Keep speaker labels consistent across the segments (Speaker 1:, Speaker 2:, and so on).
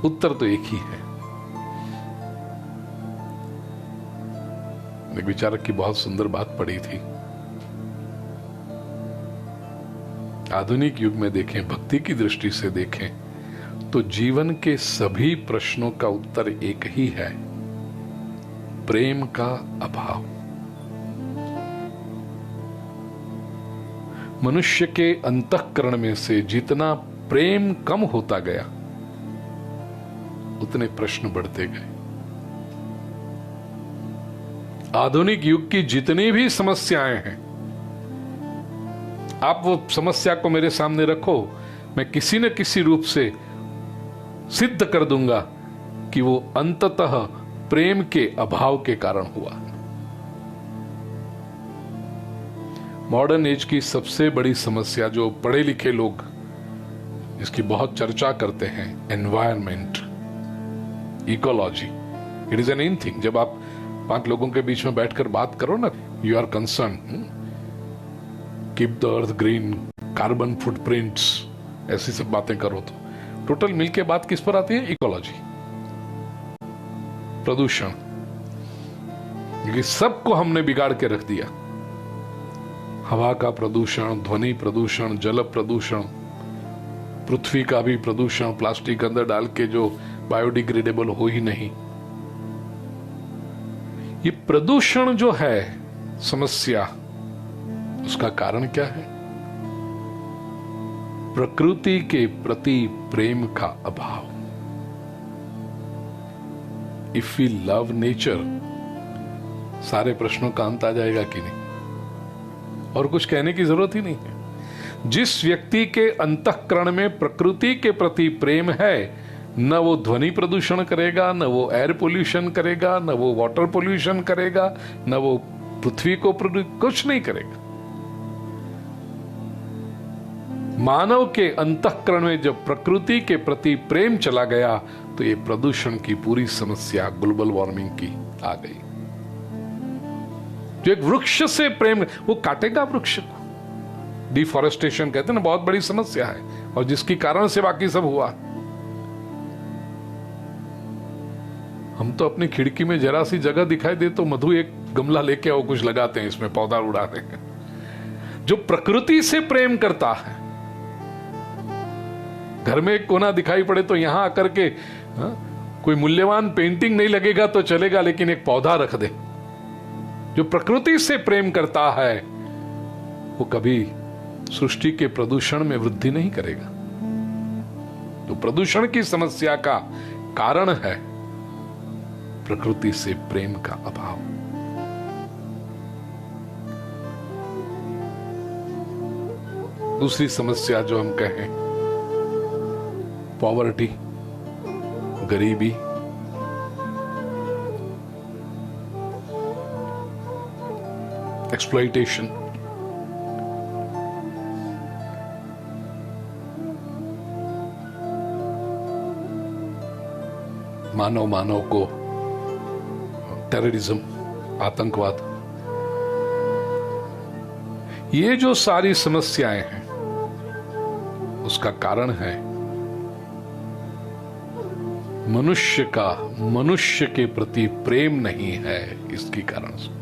Speaker 1: उत्तर तो एक ही है। एक विचारक की बहुत सुंदर बात पढ़ी थी। आधुनिक युग में देखें, भक्ति की दृष्टि से देखें तो जीवन के सभी प्रश्नों का उत्तर एक ही है, प्रेम का अभाव। मनुष्य के अंतःकरण में से जितना प्रेम कम होता गया उतने प्रश्न बढ़ते गए। आधुनिक युग की जितनी भी समस्याएं हैं, आप वो समस्या को मेरे सामने रखो, मैं किसी न किसी रूप से सिद्ध कर दूंगा कि वो अंततः प्रेम के अभाव के कारण हुआ। मॉडर्न एज की सबसे बड़ी समस्या जो पढ़े लिखे लोग इसकी बहुत चर्चा करते हैं, environment, ecology. It is an in thing. जब आप 5 लोगों के बीच में बैठकर बात करो ना, you are concern, keep the earth green, carbon footprints, ऐसी सब बातें करो तो टोटल मिलके बात किस पर आती है? इकोलॉजी, प्रदूषण। ये सबको हमने बिगाड़ के रख दिया। हवा का प्रदूषण, ध्वनि प्रदूषण, जल प्रदूषण, पृथ्वी का भी प्रदूषण, प्लास्टिक अंदर डाल के जो बायोडिग्रेडेबल हो ही नहीं। ये प्रदूषण जो है समस्या, उसका कारण क्या है? प्रकृति के प्रति प्रेम का अभाव। इफ वी लव नेचर, सारे प्रश्नों का अंत आ जाएगा कि नहीं? और कुछ कहने की जरूरत ही नहीं है। जिस व्यक्ति के अंतःकरण में प्रकृति के प्रति प्रेम है, न वो ध्वनि प्रदूषण करेगा, न वो एयर पोल्यूशन करेगा, न वो वाटर पोल्यूशन करेगा, न वो पृथ्वी को कुछ नहीं करेगा। मानव के अंतःकरण में जब प्रकृति के प्रति प्रेम चला गया तो ये प्रदूषण की पूरी समस्या ग्लोबल वार्मिंग की आ गई। जो एक वृक्ष से प्रेम, वो काटेगा वृक्ष को। डिफॉरेस्टेशन कहते हैं ना, बहुत बड़ी समस्या है और जिसकी कारण से बाकी सब हुआ। हम तो अपनी खिड़की में जरा सी जगह दिखाई दे तो मधु एक गमला लेके आओ, कुछ लगाते हैं, इसमें पौधा उड़ाते हैं। जो प्रकृति से प्रेम करता है, घर में एक कोना दिखाई पड़े तो यहां आकर के कोई मूल्यवान पेंटिंग नहीं लगेगा तो चलेगा, लेकिन एक पौधा रख दे। जो प्रकृति से प्रेम करता है वो कभी सृष्टि के प्रदूषण में वृद्धि नहीं करेगा। तो प्रदूषण की समस्या का कारण है प्रकृति से प्रेम का अभाव। दूसरी समस्या जो हम कहें, पॉवर्टी, गरीबी, एक्सप्लॉइटेशन। मानव को टेररिज्म, आतंकवाद, ये जो सारी समस्याएं हैं उसका कारण है मनुष्य के प्रति प्रेम नहीं है। इसकी कारण से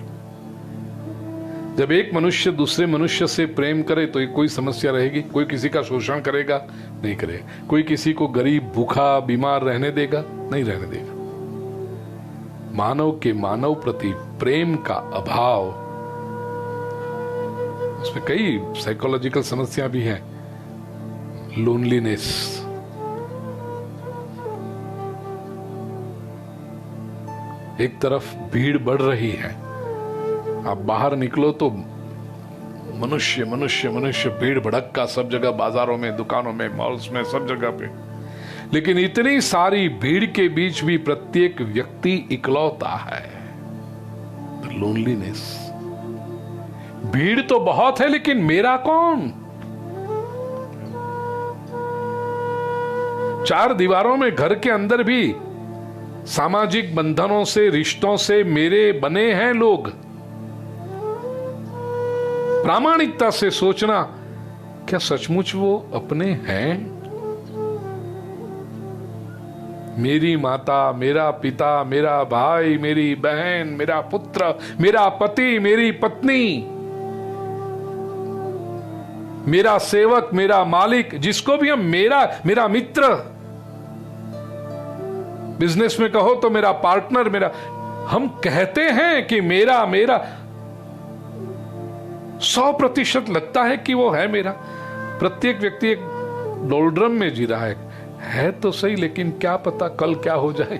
Speaker 1: जब एक मनुष्य दूसरे मनुष्य से प्रेम करे तो कोई समस्या रहेगी? कोई किसी का शोषण करेगा? नहीं करेगा। कोई किसी को गरीब, भूखा, बीमार रहने देगा? नहीं रहने देगा। मानव प्रति प्रेम का अभाव, उसमें कई साइकोलॉजिकल समस्या भी हैं। लोनलीनेस, एक तरफ भीड़ बढ़ रही है, आप बाहर निकलो तो मनुष्य मनुष्य मनुष्य, भीड़ भड़क्का सब जगह, बाजारों में, दुकानों में, मॉल्स में, सब जगह पे। लेकिन इतनी सारी भीड़ के बीच भी प्रत्येक व्यक्ति इकलौता है। लोनलीनेस। भीड़ तो बहुत है लेकिन मेरा कौन? 4 दीवारों में, घर के अंदर भी सामाजिक बंधनों से, रिश्तों से मेरे बने हैं लोग। प्रामाणिकता से सोचना, क्या सचमुच वो अपने हैं? मेरी माता, मेरा पिता, मेरा भाई, मेरी बहन, मेरा पुत्र, मेरा पति, मेरी पत्नी, मेरा सेवक, मेरा मालिक, जिसको भी हम मेरा मित्र, बिजनेस में कहो तो मेरा पार्टनर, मेरा, हम कहते हैं कि मेरा 100% लगता है कि वो है मेरा। प्रत्येक व्यक्ति एक डोलड्रम में जी रहा है तो सही, लेकिन क्या पता कल क्या हो जाए।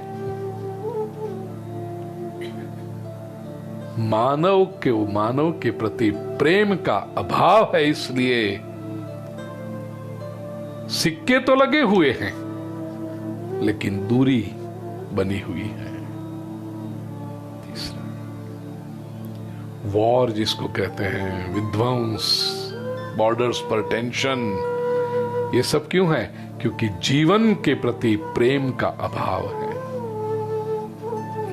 Speaker 1: मानव के प्रति प्रेम का अभाव है, इसलिए सिक्के तो लगे हुए हैं लेकिन दूरी बनी हुई है। तीसरा, वॉर जिसको कहते हैं, विध्वंस, बॉर्डर्स पर टेंशन, ये सब क्यों है? क्योंकि जीवन के प्रति प्रेम का अभाव है।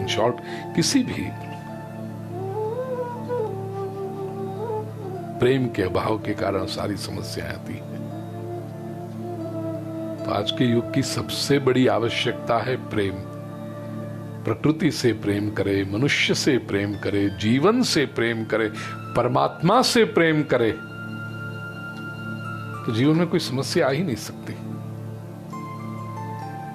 Speaker 1: इन शॉर्ट, किसी भी प्रेम के अभाव के कारण सारी समस्याएं आती हैं। तो आज के युग की सबसे बड़ी आवश्यकता है प्रेम। प्रकृति से प्रेम करे, मनुष्य से प्रेम करे, जीवन से प्रेम करे, परमात्मा से प्रेम करे, तो जीवन में कोई समस्या आ ही नहीं सकती।